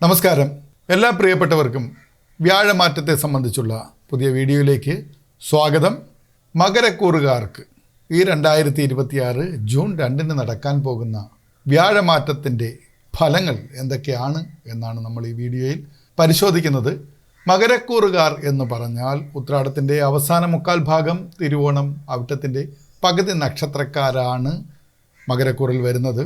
നമസ്കാരം. എല്ലാ പ്രിയപ്പെട്ടവർക്കും വ്യാഴമാറ്റത്തെ സംബന്ധിച്ചുള്ള പുതിയ വീഡിയോയിലേക്ക് സ്വാഗതം. മകരക്കൂറുകാർക്ക് ഈ 2026 ജൂൺ 2 നടക്കാൻ പോകുന്ന വ്യാഴമാറ്റത്തിൻ്റെ ഫലങ്ങൾ എന്തൊക്കെയാണ് എന്നാണ് നമ്മൾ ഈ വീഡിയോയിൽ പരിശോധിക്കുന്നത്. മകരക്കൂറുകാർ എന്ന് പറഞ്ഞാൽ ഉത്രാടത്തിൻ്റെ അവസാന മുക്കാൽ ഭാഗം, തിരുവോണം, അവിട്ടത്തിൻ്റെ പകുതി നക്ഷത്രക്കാരാണ് മകരക്കൂറിൽ വരുന്നത്.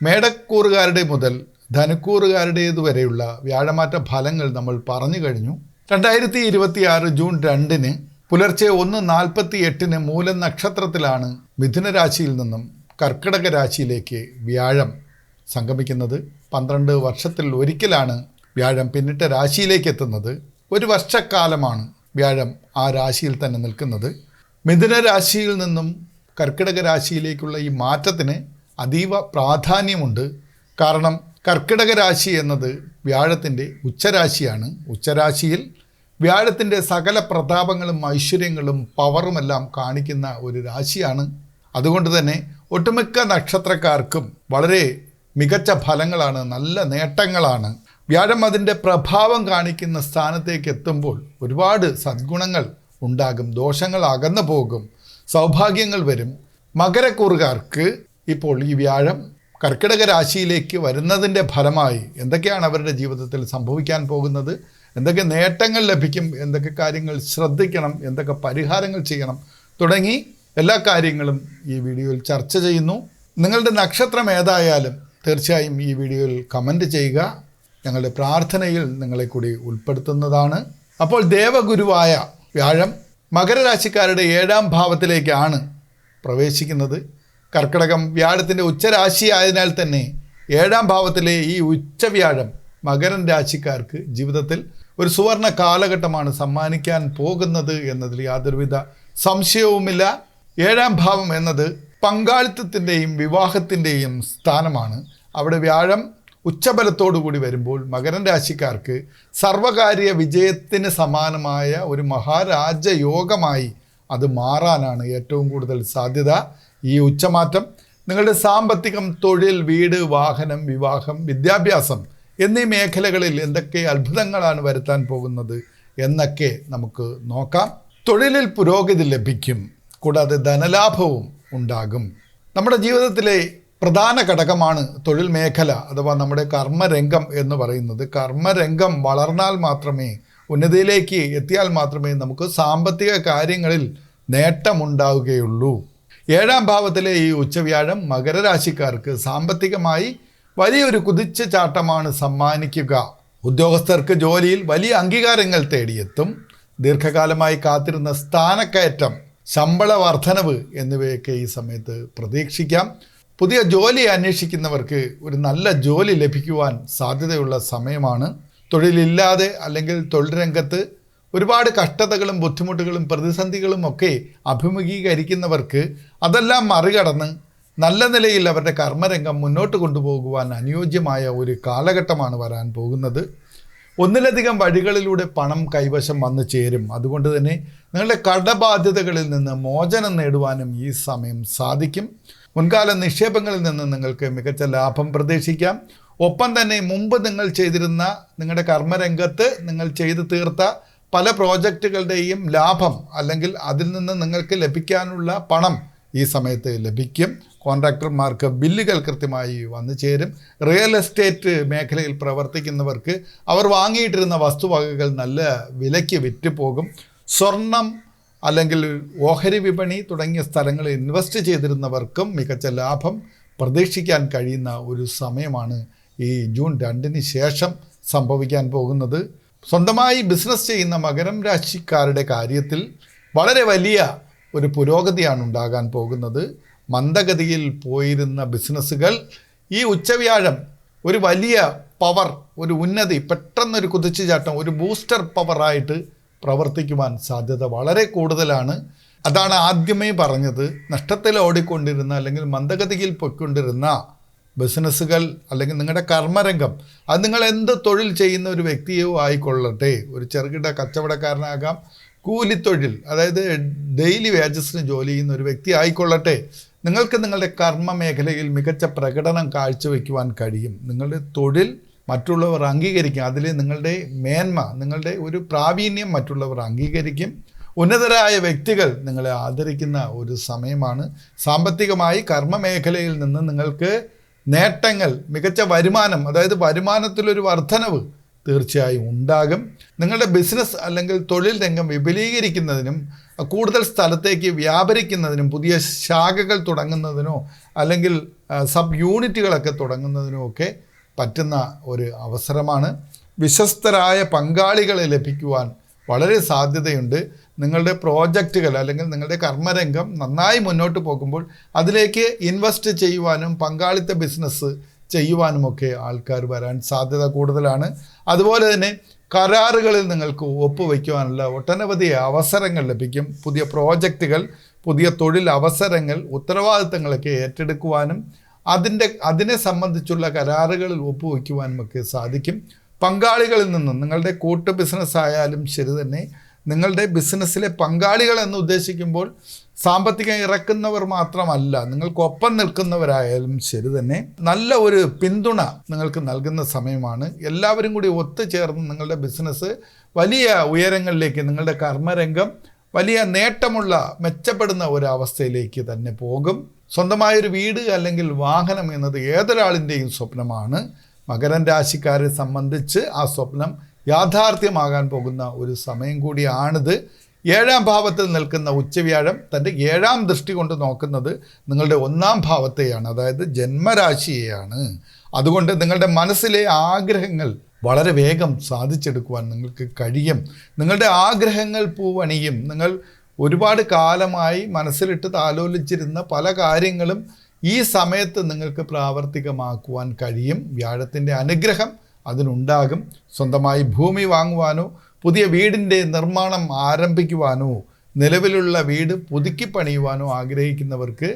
മേടക്കൂറുകാരുടെ മുതൽ ധനുക്കൂറുകാരുടേത് വരെയുള്ള വ്യാഴമാറ്റ ഫലങ്ങൾ നമ്മൾ പറഞ്ഞു കഴിഞ്ഞു. 2026 ജൂൺ 2 പുലർച്ചെ 1:48 മൂലം നക്ഷത്രത്തിലാണ് മിഥുന രാശിയിൽ നിന്നും കർക്കിടക രാശിയിലേക്ക് വ്യാഴം സംഗമിക്കുന്നത്. 12 വർഷത്തിൽ ഒരിക്കലാണ് വ്യാഴം പിന്നിട്ട രാശിയിലേക്ക് എത്തുന്നത്. ഒരു വർഷക്കാലമാണ് വ്യാഴം ആ രാശിയിൽ തന്നെ നിൽക്കുന്നത്. മിഥുന രാശിയിൽ നിന്നും കർക്കിടക രാശിയിലേക്കുള്ള ഈ മാറ്റത്തിന് അതീവ പ്രാധാന്യമുണ്ട്. കാരണം കർക്കിടക രാശി എന്നത് വ്യാഴത്തിൻ്റെ ഉച്ചരാശിയാണ്. ഉച്ചരാശിയിൽ വ്യാഴത്തിൻ്റെ സകല പ്രതാപങ്ങളും ഐശ്വര്യങ്ങളും പവറുമെല്ലാം കാണിക്കുന്ന ഒരു രാശിയാണ്. അതുകൊണ്ട് തന്നെ ഒട്ടുമിക്ക നക്ഷത്രക്കാർക്കും വളരെ മികച്ച ഫലങ്ങളാണ്, നല്ല നേട്ടങ്ങളാണ്. വ്യാഴം അതിൻ്റെ പ്രഭാവം കാണിക്കുന്ന സ്ഥാനത്തേക്ക് എത്തുമ്പോൾ ഒരുപാട് സദ്ഗുണങ്ങൾ ഉണ്ടാകും, ദോഷങ്ങൾ അകന്നു പോകും, സൗഭാഗ്യങ്ങൾ വരും. മകരക്കൂറുകാർക്ക് ഇപ്പോൾ ഈ വ്യാഴം കർക്കിടക രാശിയിലേക്ക് വരുന്നതിൻ്റെ ഫലമായി എന്തൊക്കെയാണ് അവരുടെ ജീവിതത്തിൽ സംഭവിക്കാൻ പോകുന്നത്, എന്തൊക്കെ നേട്ടങ്ങൾ ലഭിക്കും, എന്തൊക്കെ കാര്യങ്ങൾ ശ്രദ്ധിക്കണം, എന്തൊക്കെ പരിഹാരങ്ങൾ ചെയ്യണം തുടങ്ങി എല്ലാ കാര്യങ്ങളും ഈ വീഡിയോയിൽ ചർച്ച ചെയ്യുന്നു. നിങ്ങളുടെ നക്ഷത്രം ഏതായാലും തീർച്ചയായും ഈ വീഡിയോയിൽ കമൻറ്റ് ചെയ്യുക. ഞങ്ങളുടെ പ്രാർത്ഥനയിൽ നിങ്ങളെ കൂടി ഉൾപ്പെടുത്തുന്നതാണ്. അപ്പോൾ ദേവഗുരുവായ വ്യാഴം മകരരാശിക്കാരുടെ 7ാം ഭാവത്തിലേക്കാണ് പ്രവേശിക്കുന്നത്. കർക്കിടകം വ്യാഴത്തിൻ്റെ ഉച്ചരാശി ആയതിനാൽ തന്നെ 7ാം ഭാവത്തിലെ ഈ ഉച്ചവ്യാഴം മകരൻ രാശിക്കാർക്ക് ജീവിതത്തിൽ ഒരു സുവർണ കാലഘട്ടമാണ് സമ്മാനിക്കാൻ പോകുന്നത് എന്നതിൽ യാതൊരുവിധ സംശയവുമില്ല. 7ാം ഭാവം എന്നത് പങ്കാളിത്തത്തിൻ്റെയും വിവാഹത്തിൻ്റെയും സ്ഥാനമാണ്. അവിടെ വ്യാഴം ഉച്ചബലത്തോടു കൂടി വരുമ്പോൾ മകരൻ രാശിക്കാർക്ക് സർവകാര്യ വിജയത്തിന് സമാനമായ ഒരു മഹാരാജയോഗമായി അത് മാറാനാണ് ഏറ്റവും കൂടുതൽ സാധ്യത. ഈ ഉച്ചമാറ്റം നിങ്ങളുടെ സാമ്പത്തികം, തൊഴിൽ, വീട്, വാഹനം, വിവാഹം, വിദ്യാഭ്യാസം എന്നീ മേഖലകളിൽ എന്തൊക്കെ അത്ഭുതങ്ങളാണ് വരുത്താൻ പോകുന്നത് എന്നൊക്കെ നമുക്ക് നോക്കാം. തൊഴിലിൽ പുരോഗതി ലഭിക്കും, കൂടാതെ ധനലാഭവും ഉണ്ടാകും. നമ്മുടെ ജീവിതത്തിലെ പ്രധാന ഘടകമാണ് തൊഴിൽ മേഖല അഥവാ നമ്മുടെ കർമ്മരംഗം എന്ന് പറയുന്നത്. കർമ്മരംഗം വളർന്നാൽ മാത്രമേ, ഉന്നതിയിലേക്ക് എത്തിയാൽ മാത്രമേ നമുക്ക് സാമ്പത്തിക കാര്യങ്ങളിൽ നേട്ടമുണ്ടാവുകയുള്ളൂ. 7ാം ഭാവത്തിലെ ഈ ഉച്ചവ്യാഴം മകരരാശിക്കാർക്ക് സാമ്പത്തികമായി വലിയൊരു കുതിച്ചുചാട്ടമാണ് സമ്മാനിക്കുക. ഉദ്യോഗസ്ഥർക്ക് ജോലിയിൽ വലിയ അംഗീകാരങ്ങൾ തേടിയെത്തും. ദീർഘകാലമായി കാത്തിരുന്ന സ്ഥാനക്കയറ്റം, ശമ്പള വർധനവ് എന്നിവയൊക്കെ ഈ സമയത്ത് പ്രതീക്ഷിക്കാം. പുതിയ ജോലി അന്വേഷിക്കുന്നവർക്ക് ഒരു നല്ല ജോലി ലഭിക്കുവാൻ സാധ്യതയുള്ള സമയമാണ്. തൊഴിലില്ലാതെ അല്ലെങ്കിൽ തൊഴിൽ രംഗത്ത് ഒരുപാട് കഷ്ടതകളും ബുദ്ധിമുട്ടുകളും പ്രതിസന്ധികളും ഒക്കെ അഭിമുഖീകരിക്കുന്നവർക്ക് അതെല്ലാം മറികടന്ന് നല്ല നിലയിൽ അവരുടെ കർമ്മരംഗം മുന്നോട്ട് കൊണ്ടുപോകുവാൻ അനുയോജ്യമായ ഒരു കാലഘട്ടമാണ് വരാൻ പോകുന്നത്. ഒന്നിലധികം വഴികളിലൂടെ പണം കൈവശം വന്നു ചേരും. അതുകൊണ്ട് തന്നെ നിങ്ങളുടെ കടബാധ്യതകളിൽ നിന്ന് മോചനം നേടുവാനും ഈ സമയം സാധിക്കും. മുൻകാല നിക്ഷേപങ്ങളിൽ നിന്ന് നിങ്ങൾക്ക് മികച്ച ലാഭം പ്രതീക്ഷിക്കാം. ഒപ്പം തന്നെ മുമ്പ് നിങ്ങൾ ചെയ്തിരുന്ന നിങ്ങളുടെ കർമ്മരംഗത്ത് നിങ്ങൾ ചെയ്തു തീർത്ത പല പ്രോജക്റ്റുകളുടെയും ലാഭം അല്ലെങ്കിൽ അതിൽ നിന്ന് നിങ്ങൾക്ക് ലഭിക്കാനുള്ള പണം ഈ സമയത്ത് ലഭിക്കും. കോൺട്രാക്ടർമാർക്ക് ബില്ലുകൾ കൃത്യമായി വന്നു ചേരും. റിയൽ എസ്റ്റേറ്റ് മേഖലയിൽ പ്രവർത്തിക്കുന്നവർക്ക് അവർ വാങ്ങിയിട്ടിരുന്ന വസ്തുവകകൾ നല്ല വിലയ്ക്ക് വിറ്റുപോകും. സ്വർണം അല്ലെങ്കിൽ ഓഹരി വിപണി തുടങ്ങിയ സ്ഥലങ്ങളിൽ ഇൻവെസ്റ്റ് ചെയ്തിരുന്നവർക്കും മികച്ച ലാഭം പ്രതീക്ഷിക്കാൻ കഴിയുന്ന ഒരു സമയമാണ് ഈ ജൂൺ 2 ശേഷം സംഭവിക്കാൻ പോകുന്നത്. സ്വന്തമായി ബിസിനസ് ചെയ്യുന്ന മകരം രാശിക്കാരുടെ കാര്യത്തിൽ വളരെ വലിയ ഒരു പുരോഗതിയാണ് ഉണ്ടാകാൻ പോകുന്നത്. മന്ദഗതിയിൽ പോയിരുന്ന ബിസിനസ്സുകൾ ഈ ഉച്ചവ്യാഴം ഒരു വലിയ പവർ, ഒരു ഉന്നതി, പെട്ടെന്നൊരു കുതിച്ചുചാട്ടം, ഒരു ബൂസ്റ്റർ പവറായിട്ട് പ്രവർത്തിക്കുവാൻ സാധ്യത വളരെ കൂടുതലാണ്. അതാണ് ആദ്യമേ പറഞ്ഞത്. നഷ്ടത്തിൽ ഓടിക്കൊണ്ടിരുന്ന അല്ലെങ്കിൽ മന്ദഗതിയിൽ പോയിക്കൊണ്ടിരുന്ന ബിസിനസ്സുകൾ അല്ലെങ്കിൽ നിങ്ങളുടെ കർമ്മരംഗം, അത് നിങ്ങൾ എന്ത് തൊഴിൽ ചെയ്യുന്ന ഒരു വ്യക്തിയോ ആയിക്കൊള്ളട്ടെ, ഒരു ചെറുകിട കച്ചവടക്കാരനാകാം, കൂലിത്തൊഴിൽ അതായത് ഡെയിലി വേജസിന് ജോലി ചെയ്യുന്ന ഒരു വ്യക്തി ആയിക്കൊള്ളട്ടെ, നിങ്ങൾക്ക് നിങ്ങളുടെ കർമ്മ മേഖലയിൽ മികച്ച പ്രകടനം കാഴ്ചവെക്കുവാൻ കഴിയും. നിങ്ങളുടെ തൊഴിൽ മറ്റുള്ളവർ അംഗീകരിക്കും. അതിൽ നിങ്ങളുടെ മേന്മ, നിങ്ങളുടെ ഒരു പ്രാവീണ്യം മറ്റുള്ളവർ അംഗീകരിക്കും. ഉന്നതരായ വ്യക്തികൾ നിങ്ങളെ ആദരിക്കുന്ന ഒരു സമയമാണ്. സാമ്പത്തികമായി കർമ്മമേഖലയിൽ നിന്ന് നിങ്ങൾക്ക് നേട്ടങ്ങൾ, മികച്ച വരുമാനം, അതായത് വരുമാനത്തിലൊരു വർധനവ് തീർച്ചയായും ഉണ്ടാകും. നിങ്ങളുടെ ബിസിനസ് അല്ലെങ്കിൽ തൊഴിൽ രംഗം വിപുലീകരിക്കുന്നതിനും കൂടുതൽ സ്ഥലത്തേക്ക് വ്യാപരിക്കുന്നതിനും പുതിയ ശാഖകൾ തുടങ്ങുന്നതിനോ അല്ലെങ്കിൽ സബ് യൂണിറ്റുകളൊക്കെ തുടങ്ങുന്നതിനോ ഒക്കെ പറ്റുന്ന ഒരു അവസരമാണ്. വിശ്വസ്തരായ പങ്കാളികളെ ലഭിക്കുവാൻ വളരെ സാധ്യതയുണ്ട്. നിങ്ങളുടെ പ്രോജക്റ്റുകൾ അല്ലെങ്കിൽ നിങ്ങളുടെ കർമ്മരംഗം നന്നായി മുന്നോട്ട് പോകുമ്പോൾ അതിലേക്ക് ഇൻവെസ്റ്റ് ചെയ്യുവാനും പങ്കാളിത്ത ബിസിനസ് ചെയ്യുവാനുമൊക്കെ ആൾക്കാർ വരാൻ സാധ്യത കൂടുതലാണ്. അതുപോലെ തന്നെ കരാറുകളിൽ നിങ്ങൾക്ക് ഒപ്പുവയ്ക്കുവാനുള്ള ഒട്ടനവധി അവസരങ്ങൾ ലഭിക്കും. പുതിയ പ്രോജക്റ്റുകൾ, പുതിയ തൊഴിൽ അവസരങ്ങൾ, ഉത്തരവാദിത്തങ്ങളൊക്കെ ഏറ്റെടുക്കുവാനും അതിനെ സംബന്ധിച്ചുള്ള കരാറുകളിൽ ഒപ്പുവയ്ക്കുവാനുമൊക്കെ സാധിക്കും. പങ്കാളികളിൽ നിന്നും, നിങ്ങളുടെ കൂട്ട് ബിസിനസ് ആയാലും ശരി തന്നെ, നിങ്ങളുടെ ബിസിനസ്സിലെ പങ്കാളികൾ എന്ന് ഉദ്ദേശിക്കുമ്പോൾ സാമ്പത്തികം ഇറക്കുന്നവർ മാത്രമല്ല, നിങ്ങൾക്കൊപ്പം നിൽക്കുന്നവരായാലും ശരി തന്നെ നല്ല ഒരു പിന്തുണ നിങ്ങൾക്ക് നൽകുന്ന സമയമാണ്. എല്ലാവരും കൂടി ഒത്തുചേർന്ന് നിങ്ങളുടെ ബിസിനസ് വലിയ ഉയരങ്ങളിലേക്ക്, നിങ്ങളുടെ കർമ്മരംഗം വലിയ നേട്ടമുള്ള മെച്ചപ്പെടുന്ന ഒരവസ്ഥയിലേക്ക് തന്നെ പോകും. സ്വന്തമായൊരു വീട് അല്ലെങ്കിൽ വാഹനം എന്നത് ഏതൊരാളിൻ്റെയും സ്വപ്നമാണ്. മകരം രാശിക്കാരെ സംബന്ധിച്ച് ആ സ്വപ്നം യാഥാർത്ഥ്യമാകാൻ പോകുന്ന ഒരു സമയം കൂടിയാണിത്. 7ാം ഭാവത്തിൽ നിൽക്കുന്ന ഉച്ചവ്യാഴം തൻ്റെ 7ാം ദൃഷ്ടി കൊണ്ട് നോക്കുന്നത് നിങ്ങളുടെ 1ാം ഭാവത്തെയാണ്, അതായത് ജന്മരാശിയെയാണ്. അതുകൊണ്ട് നിങ്ങളുടെ മനസ്സിലെ ആഗ്രഹങ്ങൾ വളരെ വേഗം സാധിച്ചെടുക്കുവാൻ നിങ്ങൾക്ക് കഴിയും. നിങ്ങളുടെ ആഗ്രഹങ്ങൾ പൂവണിയും. നിങ്ങൾ ഒരുപാട് കാലമായി മനസ്സിലിട്ട് താലോലിച്ചിരുന്ന പല കാര്യങ്ങളും ഈ സമയത്ത് നിങ്ങൾക്ക് പ്രാവർത്തികമാക്കുവാൻ കഴിയും. വ്യാഴത്തിൻ്റെ അനുഗ്രഹം അതിനുണ്ടാകും. സ്വന്തമായി ഭൂമി വാങ്ങുവാനോ പുതിയ വീടിൻ്റെ നിർമ്മാണം ആരംഭിക്കുവാനോ നിലവിലുള്ള വീട് പുതുക്കി പണിയുവാനോ ആഗ്രഹിക്കുന്നവർക്ക്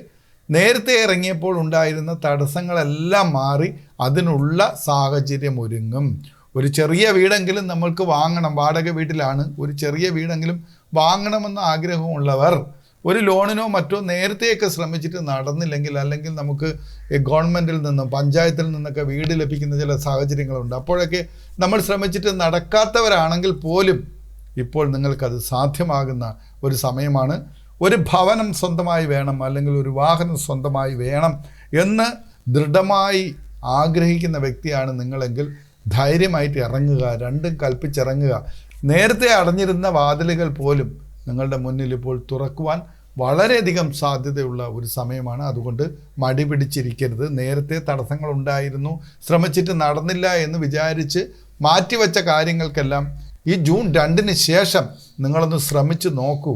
നേരത്തെ ഇറങ്ങിയപ്പോൾ ഉണ്ടായിരുന്ന തടസ്സങ്ങളെല്ലാം മാറി അതിനുള്ള സാഹചര്യം ഒരുങ്ങും. ഒരു ചെറിയ വീടെങ്കിലും നമ്മൾക്ക് വാങ്ങണം, വാടക വീട്ടിലാണ്, ഒരു ചെറിയ വീടെങ്കിലും വാങ്ങണമെന്ന ആഗ്രഹമുള്ളവർ ഒരു ലോണിനോ മറ്റോ നേരത്തെയൊക്കെ ശ്രമിച്ചിട്ട് നടന്നില്ലെങ്കിൽ, അല്ലെങ്കിൽ നമുക്ക് ഗവൺമെൻറ്റിൽ നിന്നും പഞ്ചായത്തിൽ നിന്നൊക്കെ വീട് ലഭിക്കുന്ന ചില സാഹചര്യങ്ങളുണ്ട്. അപ്പോഴൊക്കെ നമ്മൾ ശ്രമിച്ചിട്ട് നടക്കാത്തവരാണെങ്കിൽ പോലും ഇപ്പോൾ നിങ്ങൾക്കത് സാധ്യമാകുന്ന ഒരു സമയമാണ്. ഒരു ഭവനം സ്വന്തമായി വേണം, അല്ലെങ്കിൽ ഒരു വാഹനം സ്വന്തമായി വേണം എന്ന് ദൃഢമായി ആഗ്രഹിക്കുന്ന വ്യക്തിയാണ് നിങ്ങളെങ്കിൽ ധൈര്യമായിട്ട് ഇറങ്ങുക, രണ്ടും കൽപ്പിച്ചിറങ്ങുക. നേരത്തെ അടഞ്ഞിരുന്ന വാതിലുകൾ പോലും നിങ്ങളുടെ മുന്നിൽ ഇപ്പോൾ തുറക്കുവാൻ വളരെയധികം സാധ്യതയുള്ള ഒരു സമയമാണ്. അതുകൊണ്ട് മടി പിടിച്ചിരിക്കരുത്. നേരത്തെ തടസ്സങ്ങളുണ്ടായിരുന്നു, ശ്രമിച്ചിട്ട് നടന്നില്ല എന്ന് വിചാരിച്ച് മാറ്റിവെച്ച കാര്യങ്ങൾക്കെല്ലാം ഈ ജൂൺ 2-ന് ശേഷം നിങ്ങളൊന്ന് ശ്രമിച്ച് നോക്കൂ.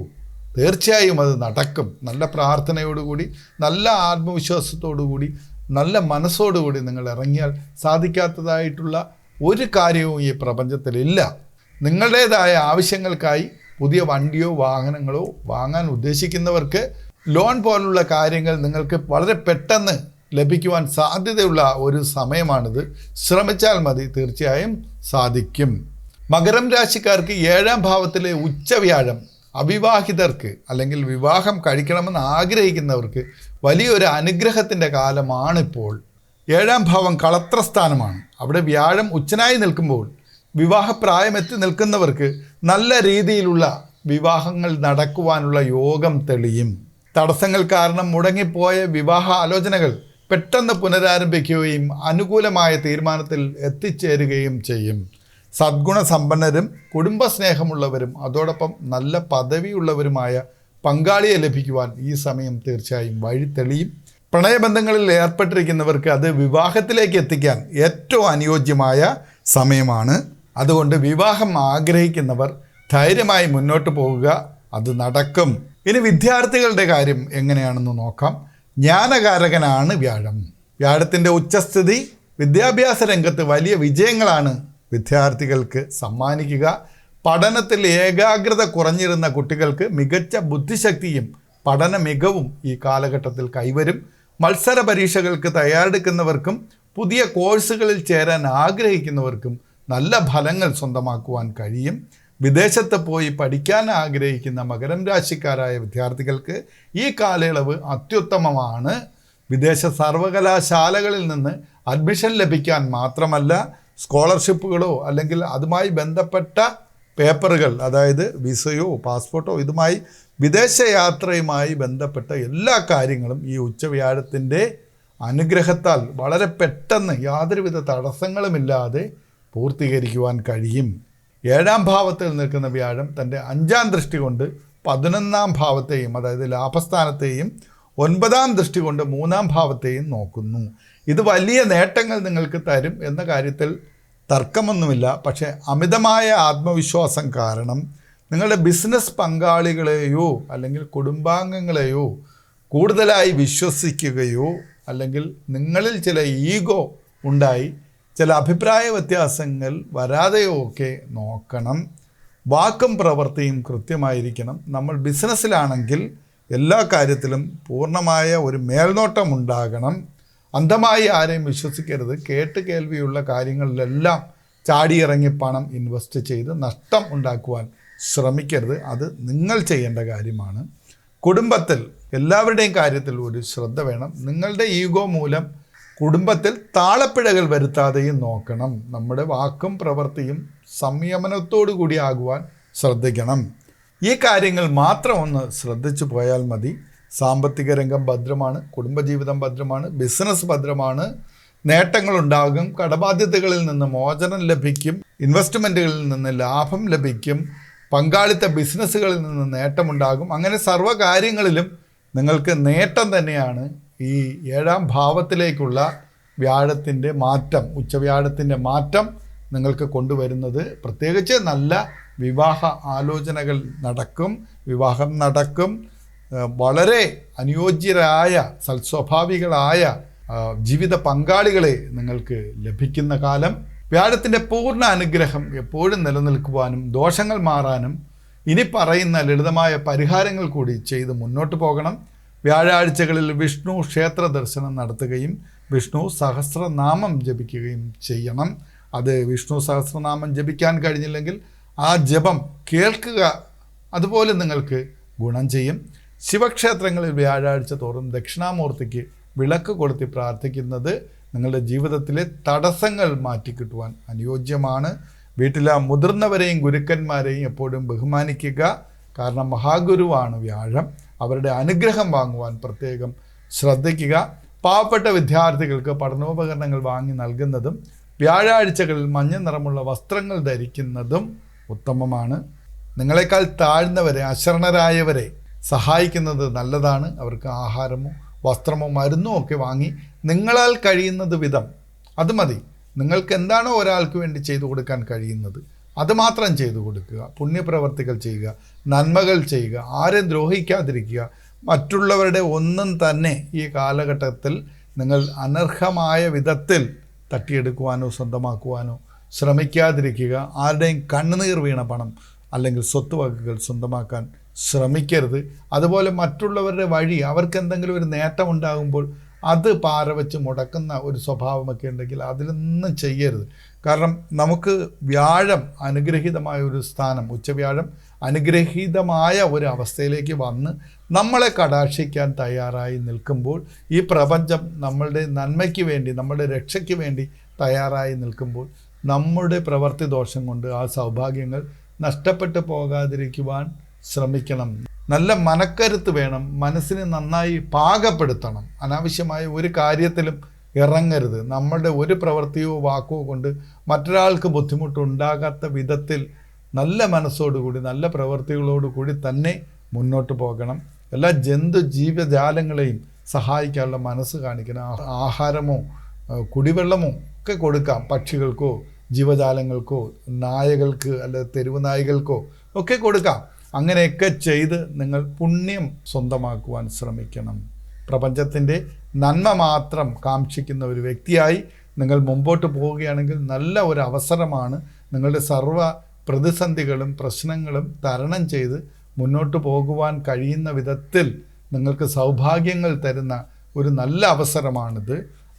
തീർച്ചയായും അത് നടക്കും. നല്ല പ്രാർത്ഥനയോടുകൂടി, നല്ല ആത്മവിശ്വാസത്തോടുകൂടി, നല്ല മനസ്സോടുകൂടി നിങ്ങൾ ഇറങ്ങിയാൽ സാധിക്കാത്തതായിട്ടുള്ള ഒരു കാര്യവും ഈ പ്രപഞ്ചത്തിലില്ല. നിങ്ങളുടേതായ ആവശ്യങ്ങൾക്കായി പുതിയ വണ്ടിയോ വാഹനങ്ങളോ വാങ്ങാൻ ഉദ്ദേശിക്കുന്നവർക്ക് ലോൺ പോലുള്ള കാര്യങ്ങൾ നിങ്ങൾക്ക് വളരെ പെട്ടെന്ന് ലഭിക്കുവാൻ സാധ്യതയുള്ള ഒരു സമയമാണിത്. ശ്രമിച്ചാൽ മതി, തീർച്ചയായും സാധിക്കും. മകരം രാശിക്കാർക്ക് 7ാം ഭാവത്തിലെ ഉച്ചവ്യാഴം അവിവാഹിതർക്ക് അല്ലെങ്കിൽ വിവാഹം കഴിക്കണമെന്ന് ആഗ്രഹിക്കുന്നവർക്ക് വലിയൊരു അനുഗ്രഹത്തിൻ്റെ കാലമാണിപ്പോൾ. 7ാം ഭാവം കളത്രസ്ഥാനമാണ്. അവിടെ വ്യാഴം ഉച്ചനായി നിൽക്കുമ്പോൾ വിവാഹപ്രായമെത്തി നിൽക്കുന്നവർക്ക് നല്ല രീതിയിലുള്ള വിവാഹങ്ങൾ നടക്കുവാനുള്ള യോഗം തെളിയും. തടസ്സങ്ങൾ കാരണം മുടങ്ങിപ്പോയ വിവാഹ ആലോചനകൾ പെട്ടെന്ന് പുനരാരംഭിക്കുകയും അനുകൂലമായ തീരുമാനത്തിൽ എത്തിച്ചേരുകയും ചെയ്യും. സദ്ഗുണസമ്പന്നരും കുടുംബസ്നേഹമുള്ളവരും അതോടൊപ്പം നല്ല പദവിയുള്ളവരുമായ പങ്കാളിയെ ലഭിക്കുവാൻ ഈ സമയം തീർച്ചയായും വഴി തെളിയും. പ്രണയബന്ധങ്ങളിൽ ഏർപ്പെട്ടിരിക്കുന്നവർക്ക് അത് വിവാഹത്തിലേക്ക് എത്തിക്കാൻ ഏറ്റവും അനുയോജ്യമായ സമയമാണ്. അതുകൊണ്ട് വിവാഹം ആഗ്രഹിക്കുന്നവർ ധൈര്യമായി മുന്നോട്ട് പോവുക, അത് നടക്കും. ഇനി വിദ്യാർത്ഥികളുടെ കാര്യം എങ്ങനെയാണെന്ന് നോക്കാം. ജ്ഞാനകാരകനാണ് വ്യാഴം. വ്യാഴത്തിൻ്റെ ഉച്ചസ്ഥിതി വിദ്യാഭ്യാസ രംഗത്ത് വലിയ വിജയങ്ങളാണ് വിദ്യാർത്ഥികൾക്ക് സമ്മാനിക്കുക. പഠനത്തിൽ ഏകാഗ്രത കുറഞ്ഞിരുന്ന കുട്ടികൾക്ക് മികച്ച ബുദ്ധിശക്തിയും പഠന മികവും ഈ കാലഘട്ടത്തിൽ കൈവരും. മത്സര പരീക്ഷകൾക്ക് തയ്യാറെടുക്കുന്നവർക്കും പുതിയ കോഴ്സുകളിൽ ചേരാൻ ആഗ്രഹിക്കുന്നവർക്കും നല്ല ഫലങ്ങൾ സ്വന്തമാക്കുവാൻ കഴിയും. വിദേശത്ത് പോയി പഠിക്കാൻ ആഗ്രഹിക്കുന്ന മകരം രാശിക്കാരായ വിദ്യാർത്ഥികൾക്ക് ഈ കാലയളവ് അത്യുത്തമമാണ്. വിദേശ സർവകലാശാലകളിൽ നിന്ന് അഡ്മിഷൻ ലഭിക്കാൻ മാത്രമല്ല സ്കോളർഷിപ്പുകളോ അല്ലെങ്കിൽ അതുമായി ബന്ധപ്പെട്ട പേപ്പറുകൾ, അതായത് വിസയോ പാസ്പോർട്ടോ, ഇതുമായി വിദേശയാത്രയുമായി ബന്ധപ്പെട്ട എല്ലാ കാര്യങ്ങളും ഈ ഉച്ചവ്യാഴത്തിൻ്റെ അനുഗ്രഹത്താൽ വളരെ പെട്ടെന്ന് യാതൊരുവിധ തടസ്സങ്ങളുമില്ലാതെ പൂർത്തീകരിക്കുവാൻ കഴിയും. 7ാം ഭാവത്തിൽ നിൽക്കുന്ന വ്യാഴം തൻ്റെ 5ാം ദൃഷ്ടി കൊണ്ട് 11ാം ഭാവത്തെയും, അതായത് ലാഭസ്ഥാനത്തെയും 9ാം ദൃഷ്ടി കൊണ്ട് 3ാം ഭാവത്തെയും നോക്കുന്നു. ഇത് വലിയ നേട്ടങ്ങൾ നിങ്ങൾക്ക് തരും എന്ന കാര്യത്തിൽ തർക്കമൊന്നുമില്ല. പക്ഷേ അമിതമായ ആത്മവിശ്വാസം കാരണം നിങ്ങളുടെ ബിസിനസ് പങ്കാളികളെയോ അല്ലെങ്കിൽ കുടുംബാംഗങ്ങളെയോ കൂടുതലായി വിശ്വസിക്കുകയോ അല്ലെങ്കിൽ നിങ്ങളിൽ ചില ഈഗോ ഉണ്ടായി ചില അഭിപ്രായ വ്യത്യാസങ്ങൾ വരാതെയോ ഒക്കെ നോക്കണം. വാക്കും പ്രവൃത്തിയും കൃത്യമായിരിക്കണം. നമ്മൾ ബിസിനസ്സിലാണെങ്കിൽ എല്ലാ കാര്യത്തിലും പൂർണ്ണമായ ഒരു മേൽനോട്ടം ഉണ്ടാകണം. അന്ധമായി ആരെയും വിശ്വസിക്കരുത്. കേട്ട് കേൾവിയുള്ള കാര്യങ്ങളിലെല്ലാം ചാടിയിറങ്ങി പണം ഇൻവെസ്റ്റ് ചെയ്ത് നഷ്ടം ഉണ്ടാക്കുവാൻ ശ്രമിക്കരുത്. അത് നിങ്ങൾ ചെയ്യേണ്ട കാര്യമാണ്. കുടുംബത്തിൽ എല്ലാവരുടെയും കാര്യത്തിൽ ഒരു ശ്രദ്ധ വേണം. നിങ്ങളുടെ ഈഗോ മൂലം കുടുംബത്തിൽ താളപ്പിഴകൾ വരുത്താതെയും നോക്കണം. നമ്മുടെ വാക്കും പ്രവൃത്തിയും സംയമനത്തോടു കൂടി ആകുവാൻ ശ്രദ്ധിക്കണം. ഈ കാര്യങ്ങൾ മാത്രം ഒന്ന് ശ്രദ്ധിച്ചു പോയാൽ മതി. സാമ്പത്തിക രംഗം ഭദ്രമാണ്, കുടുംബജീവിതം ഭദ്രമാണ്, ബിസിനസ് ഭദ്രമാണ്, നേട്ടങ്ങളുണ്ടാകും, കടബാധ്യതകളിൽ നിന്ന് മോചനം ലഭിക്കും, ഇൻവെസ്റ്റ്മെൻറ്റുകളിൽ നിന്ന് ലാഭം ലഭിക്കും, പങ്കാളിത്ത ബിസിനസ്സുകളിൽ നിന്ന് നേട്ടമുണ്ടാകും. അങ്ങനെ സർവ്വകാര്യങ്ങളിലും നിങ്ങൾക്ക് നേട്ടം തന്നെയാണ്. ഈ 7ാം ഭാവത്തിലേക്കുള്ള വ്യാഴത്തിൻ്റെ മാറ്റം, ഉച്ചവ്യാഴത്തിൻ്റെ മാറ്റം നിങ്ങൾക്ക് കൊണ്ടുവരുന്നത്. പ്രത്യേകിച്ച് നല്ല വിവാഹ ആലോചനകൾ നടക്കും, വിവാഹം നടക്കും. വളരെ അനുയോജ്യരായ സൽസ്വഭാവികളായ ജീവിത പങ്കാളികളെ നിങ്ങൾക്ക് ലഭിക്കുന്ന കാലം. വ്യാഴത്തിൻ്റെ പൂർണ്ണ അനുഗ്രഹം എപ്പോഴും നിലനിൽക്കുവാനും ദോഷങ്ങൾ മാറാനും ഇനി പറയുന്ന ലളിതമായ പരിഹാരങ്ങൾ കൂടി ചെയ്ത് മുന്നോട്ട് പോകണം. വ്യാഴാഴ്ചകളിൽ വിഷ്ണു ക്ഷേത്ര ദർശനം നടത്തുകയും വിഷ്ണു സഹസ്രനാമം ജപിക്കുകയും ചെയ്യണം. അത് വിഷ്ണു സഹസ്രനാമം ജപിക്കാൻ കഴിഞ്ഞില്ലെങ്കിൽ ആ ജപം കേൾക്കുക, അതുപോലെ നിങ്ങൾക്ക് ഗുണം ചെയ്യും. ശിവക്ഷേത്രങ്ങളിൽ വ്യാഴാഴ്ച തോറും ദക്ഷിണാമൂർത്തിക്ക് വിളക്ക് കൊളുത്തി പ്രാർത്ഥിക്കുന്നത് നിങ്ങളുടെ ജീവിതത്തിലെ തടസ്സങ്ങൾ മാറ്റിക്കിട്ടുവാൻ അനുയോജ്യമാണ്. വീട്ടിലെ മുതിർന്നവരെയും ഗുരുക്കന്മാരെയും എപ്പോഴും ബഹുമാനിക്കുക. കാരണം മഹാഗുരുവാണ് വ്യാഴം. അവരുടെ അനുഗ്രഹം വാങ്ങുവാൻ പ്രത്യേകം ശ്രദ്ധിക്കുക. പാവപ്പെട്ട വിദ്യാർത്ഥികൾക്ക് പഠനോപകരണങ്ങൾ വാങ്ങി നൽകുന്നതും വ്യാഴാഴ്ചകളിൽ മഞ്ഞ നിറമുള്ള വസ്ത്രങ്ങൾ ധരിക്കുന്നതും ഉത്തമമാണ്. നിങ്ങളെക്കാൾ താഴ്ന്നവരെ, അശരണരായവരെ സഹായിക്കുന്നത് നല്ലതാണ്. അവർക്ക് ആഹാരമോ വസ്ത്രമോ മരുന്നോ ഒക്കെ വാങ്ങി നിങ്ങളാൽ കഴിയുന്നത് വിധം അത് മതി. നിങ്ങൾക്ക് എന്താണോ ഒരാൾക്ക് വേണ്ടി ചെയ്തു കൊടുക്കാൻ കഴിയുന്നത് അതുമാത്രം ചെയ്തു കൊടുക്കുക. പുണ്യപ്രവർത്തികൾ ചെയ്യുക, നന്മകൾ ചെയ്യുക, ആരെയും ദ്രോഹിക്കാതിരിക്കുക. മറ്റുള്ളവരുടെ ഒന്നും തന്നെ ഈ കാലഘട്ടത്തിൽ നിങ്ങൾ അനർഹമായ വിധത്തിൽ തട്ടിയെടുക്കുവാനോ സ്വന്തമാക്കുവാനോ ശ്രമിക്കാതിരിക്കുക. ആരുടെയും കണ്ണുനീർ വീണ പണം അല്ലെങ്കിൽ സ്വത്തുവകകൾ സ്വന്തമാക്കാൻ ശ്രമിക്കരുത്. അതുപോലെ മറ്റുള്ളവരുടെ വഴി അവർക്ക് എന്തെങ്കിലും ഒരു നേട്ടം ഉണ്ടാകുമ്പോൾ അത് പാരവെച്ച് മുടക്കുന്ന ഒരു സ്വഭാവമൊക്കെ ഉണ്ടെങ്കിൽ അതിലൊന്നും ചെയ്യരുത്. കാരണം നമുക്ക് വ്യാഴം അനുഗ്രഹീതമായ ഒരു സ്ഥാനം, ഉച്ചവ്യാഴം അനുഗ്രഹീതമായ ഒരു അവസ്ഥയിലേക്ക് വന്ന് നമ്മളെ കടാക്ഷിക്കാൻ തയ്യാറായി നിൽക്കുമ്പോൾ, ഈ പ്രപഞ്ചം നമ്മളുടെ നന്മയ്ക്ക് വേണ്ടി, നമ്മുടെ രക്ഷയ്ക്ക് വേണ്ടി തയ്യാറായി നിൽക്കുമ്പോൾ നമ്മുടെ പ്രവൃത്തി ദോഷം കൊണ്ട് ആ സൗഭാഗ്യങ്ങൾ നഷ്ടപ്പെട്ടു പോകാതിരിക്കുവാൻ ശ്രമിക്കണം. നല്ല മനക്കരുത്ത് വേണം. മനസ്സിനെ നന്നായി പാകപ്പെടുത്തണം. അനാവശ്യമായ ഒരു കാര്യത്തിലും ഇറങ്ങരുത്. നമ്മളുടെ ഒരു പ്രവൃത്തിയോ വാക്കോ കൊണ്ട് മറ്റൊരാൾക്ക് ബുദ്ധിമുട്ടുണ്ടാകാത്ത വിധത്തിൽ നല്ല മനസ്സോടുകൂടി നല്ല പ്രവൃത്തികളോടുകൂടി തന്നെ മുന്നോട്ട് പോകണം. എല്ലാ ജീവജാലങ്ങളെയും സഹായിക്കാനുള്ള മനസ്സ് കാണിക്കണം. ആഹാരമോ കുടിവെള്ളമോ ഒക്കെ കൊടുക്കാം. പക്ഷികൾക്കോ ജീവജാലങ്ങൾക്കോ നായകൾക്ക് അല്ലെ തെരുവ് നായ്കൾക്കോ ഒക്കെ കൊടുക്കാം. അങ്ങനെയൊക്കെ ചെയ്ത് നിങ്ങൾ പുണ്യം സ്വന്തമാക്കുവാൻ ശ്രമിക്കണം. പ്രപഞ്ചത്തിൻ്റെ നന്മ മാത്രം കാക്ഷിക്കുന്ന ഒരു വ്യക്തിയായി നിങ്ങൾ മുമ്പോട്ട് പോവുകയാണെങ്കിൽ നല്ല ഒരു അവസരമാണ്. നിങ്ങളുടെ സർവ്വ പ്രതിസന്ധികളും പ്രശ്നങ്ങളും തരണം ചെയ്ത് മുന്നോട്ട് പോകുവാൻ കഴിയുന്ന വിധത്തിൽ നിങ്ങൾക്ക് സൗഭാഗ്യങ്ങൾ തരുന്ന ഒരു നല്ല അവസരമാണിത്.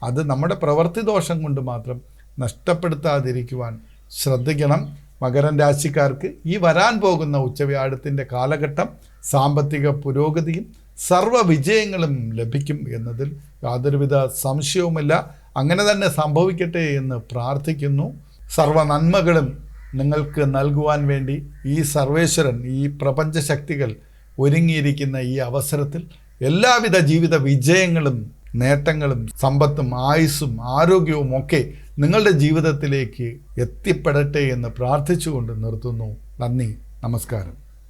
അത് നമ്മുടെ പ്രവൃത്തി ദോഷം കൊണ്ട് മാത്രം നഷ്ടപ്പെടുത്താതിരിക്കുവാൻ ശ്രദ്ധിക്കണം. മകരം രാശിക്കാർക്ക് ഈ വരാൻ പോകുന്ന ഉച്ചവ്യാഴത്തിൻ്റെ കാലഘട്ടം സാമ്പത്തിക പുരോഗതിയും സർവ്വ വിജയങ്ങളും ലഭിക്കും എന്നതിൽ യാതൊരുവിധ സംശയവുമില്ല. അങ്ങനെ തന്നെ സംഭവിക്കട്ടെ എന്ന് പ്രാർത്ഥിക്കുന്നു. സർവ്വ നന്മകളും നിങ്ങൾക്ക് നൽകുവാൻ വേണ്ടി ഈ സർവേശ്വരൻ, ഈ പ്രപഞ്ച ശക്തികൾ ഒരുങ്ങിയിരിക്കുന്ന ഈ അവസരത്തിൽ എല്ലാവിധ ജീവിത വിജയങ്ങളും നേട്ടങ്ങളും സമ്പത്തും ആയുസ്സും ആരോഗ്യവും ഒക്കെ നിങ്ങളുടെ ജീവിതത്തിലേക്ക് എത്തിപ്പെടട്ടെ എന്ന് പ്രാർത്ഥിച്ചുകൊണ്ട് നിർത്തുന്നു. നന്ദി, നമസ്കാരം.